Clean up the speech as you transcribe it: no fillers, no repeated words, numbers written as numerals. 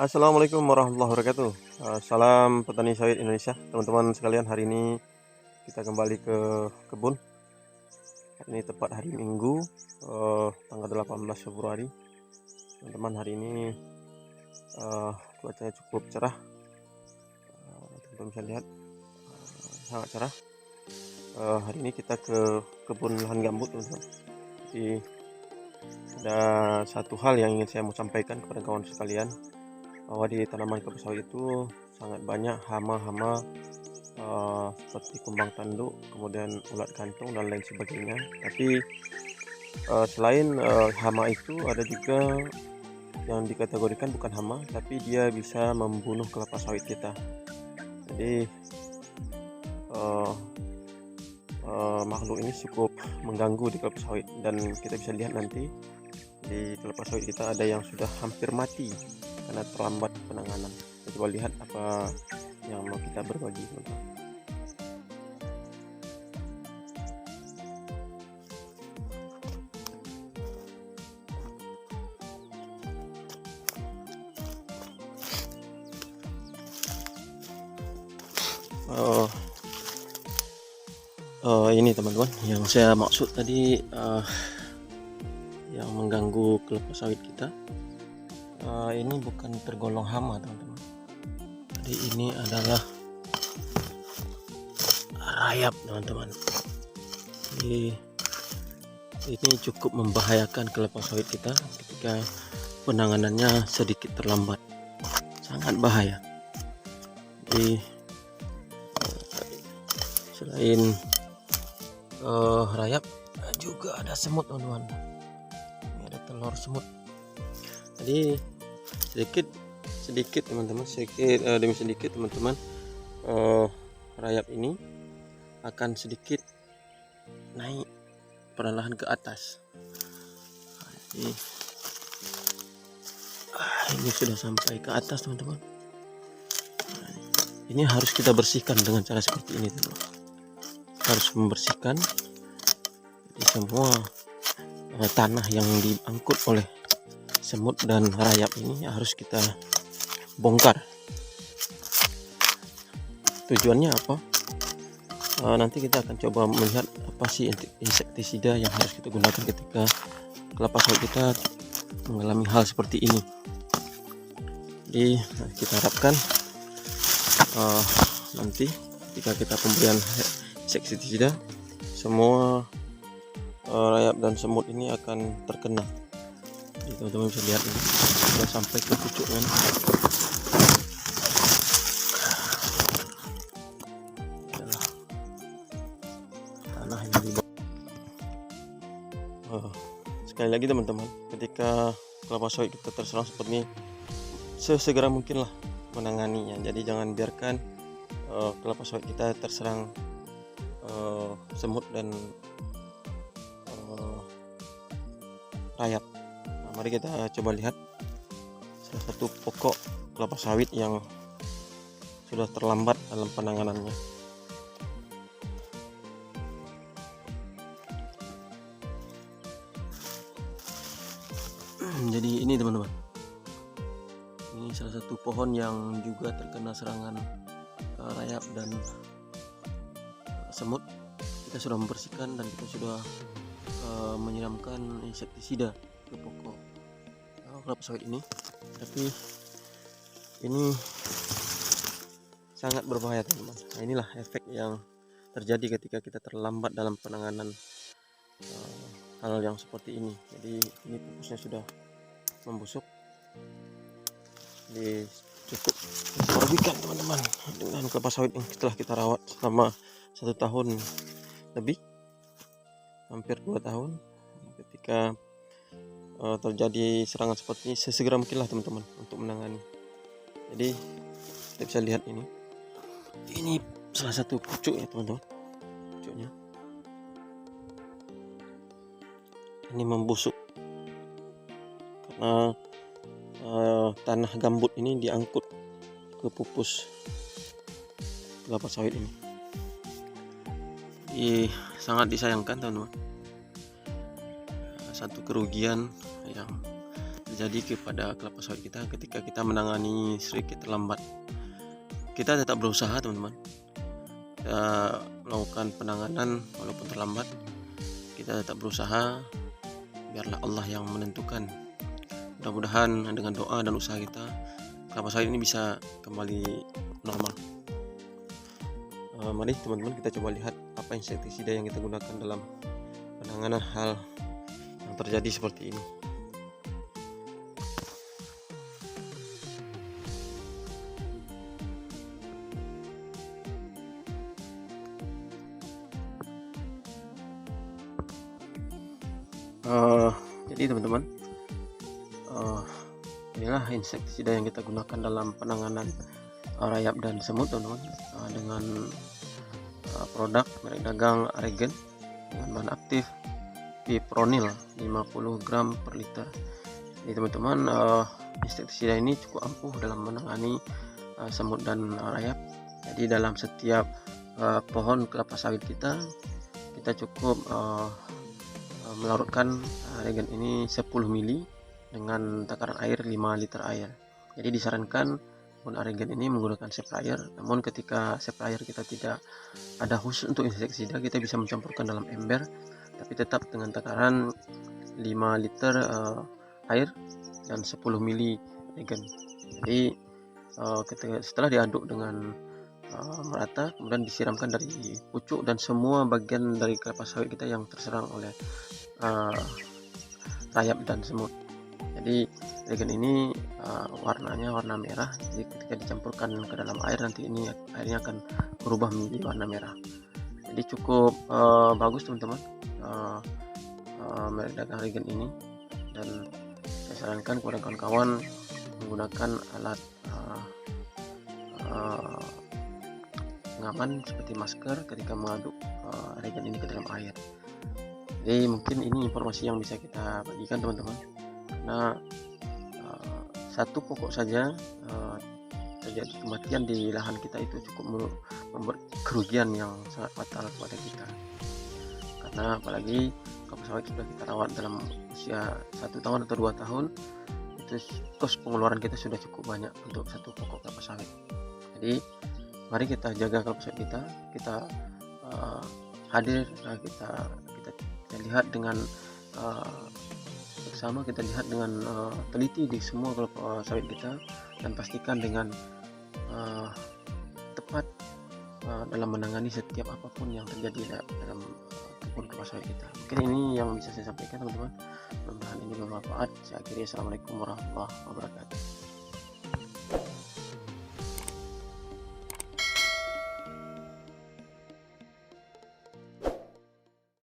Assalamualaikum warahmatullahi wabarakatuh. Salam petani sawit Indonesia, teman-teman sekalian. Hari ini kita kembali ke kebun. Hari ini tepat hari Minggu, tanggal 18 Februari. Teman-teman, hari ini cuacanya cukup cerah. Teman-teman bisa lihat sangat cerah. Hari ini kita ke kebun lahan gambut, teman-teman. Jadi ada satu hal yang ingin saya mau sampaikan kepada kawan sekalian, bahwa di tanaman kelapa sawit itu sangat banyak hama-hama seperti kumbang tanduk, kemudian ulat kantung dan lain sebagainya. Tapi selain hama itu, ada juga yang dikategorikan bukan hama, tapi dia bisa membunuh kelapa sawit kita. Jadi makhluk ini cukup mengganggu di kelapa sawit, dan kita bisa lihat nanti di kelapa sawit kita ada yang sudah hampir mati karena terlambat penanganan. Kita coba lihat apa yang mau kita berbagi, teman-teman. Ini teman-teman yang saya maksud tadi, yang mengganggu kelapa sawit kita. Ini bukan tergolong hama, teman-teman. Jadi ini adalah rayap, teman-teman. Jadi ini cukup membahayakan kelapa sawit kita ketika penanganannya sedikit terlambat, sangat bahaya. Jadi selain rayap juga ada semut, teman-teman. Ini ada telur semut. Jadi sedikit teman-teman, sedikit demi sedikit teman-teman, rayap ini akan sedikit naik perlahan ke atas. Jadi, ini sudah sampai ke atas, teman-teman. Ini harus kita bersihkan dengan cara seperti ini, teman-teman. Harus membersihkan. Jadi semua tanah yang diangkut oleh semut dan rayap ini harus kita bongkar. Tujuannya apa? Nanti kita akan coba melihat apa sih insektisida yang harus kita gunakan ketika kelapa sawit kita mengalami hal seperti ini. Jadi kita harapkan nanti ketika kita pemberian insektisida, semua rayap dan semut ini akan terkena. Jadi teman-teman bisa lihat ini sudah sampai ke pucuknya. Tanah yang di bawah. Sekali lagi teman-teman, ketika kelapa sawit kita terserang seperti ini, sesegera mungkinlah menanganinya. Jadi jangan biarkan kelapa sawit kita terserang semut dan rayap. Nah, mari kita coba lihat salah satu pokok kelapa sawit yang sudah terlambat dalam penanganannya. Jadi ini teman-teman, ini salah satu pohon yang juga terkena serangan rayap dan semut. Kita sudah membersihkan dan kita sudah menyiramkan insektisida ke pokok kelapa sawit ini, tapi ini sangat berbahaya, teman-teman. Nah, inilah efek yang terjadi ketika kita terlambat dalam penanganan hal yang seperti ini. Jadi ini pupusnya sudah membusuk. Jadi cukup merugikan, teman-teman, dengan kelapa sawit yang setelah kita rawat selama 1 tahun lebih, hampir 2 tahun. Ketika terjadi serangan seperti ini, sesegera mungkinlah teman-teman untuk menangani. Jadi kita bisa lihat ini salah satu pucuk ya, teman-teman. Pucuknya ini membusuk karena tanah gambut ini diangkut ke pupus kelapa sawit ini. Sangat disayangkan, teman-teman. Satu kerugian yang terjadi kepada kelapa sawit kita ketika kita menangani sedikit terlambat. Kita tetap berusaha teman-teman, kita melakukan penanganan walaupun terlambat, kita tetap berusaha, biarlah Allah yang menentukan. Mudah-mudahan dengan doa dan usaha kita, kelapa sawit ini bisa kembali normal. Mari teman-teman kita coba lihat apa insektisida yang kita gunakan dalam penanganan hal yang terjadi seperti ini. Jadi teman-teman, inilah insektisida yang kita gunakan dalam penanganan rayap dan semut teman-teman, dengan produk merek dagang Aregen dengan bahan aktif Fipronil 50 gram per liter. Jadi teman-teman, insektisida ini cukup ampuh dalam menangani semut dan rayap. Jadi dalam setiap pohon kelapa sawit kita cukup melarutkan regen ini 10 mili dengan takaran air 5 liter air. Jadi disarankan penggunaan regen ini menggunakan sprayer, namun ketika sprayer kita tidak ada khusus untuk insektisida, kita bisa mencampurkan dalam ember tapi tetap dengan takaran 5 liter air dan 10 mili regen. Jadi setelah diaduk dengan merata, kemudian disiramkan dari pucuk dan semua bagian dari kelapa sawit kita yang terserang oleh rayap dan semut. Jadi regen ini warnanya warna merah, jadi ketika dicampurkan ke dalam air nanti ini airnya akan berubah menjadi warna merah. Jadi cukup bagus teman-teman merek dagang regen ini, dan saya sarankan kepada kawan-kawan menggunakan alat pengaman seperti masker ketika mengaduk regen ini ke dalam air. Jadi mungkin ini informasi yang bisa kita bagikan teman-teman, karena satu pokok saja terjadi kematian di lahan kita itu cukup membuat kerugian yang sangat fatal kepada kita. Karena apalagi kelapa sawit sudah kita rawat dalam usia 1 tahun atau 2 tahun, itu kos pengeluaran kita sudah cukup banyak untuk satu pokok kelapa sawit. Jadi mari kita jaga kelapa sawit kita hadir, kita lihat dengan bersama, kita lihat dengan teliti di semua kelapa sawit kita, dan pastikan dengan tepat dalam menangani setiap apapun yang terjadi dalam kebun kelapa sawit kita. Mungkin ini yang bisa saya sampaikan teman-teman, mudah-mudahan ini bermanfaat. Saya akhiri, assalamualaikum warahmatullahi wabarakatuh.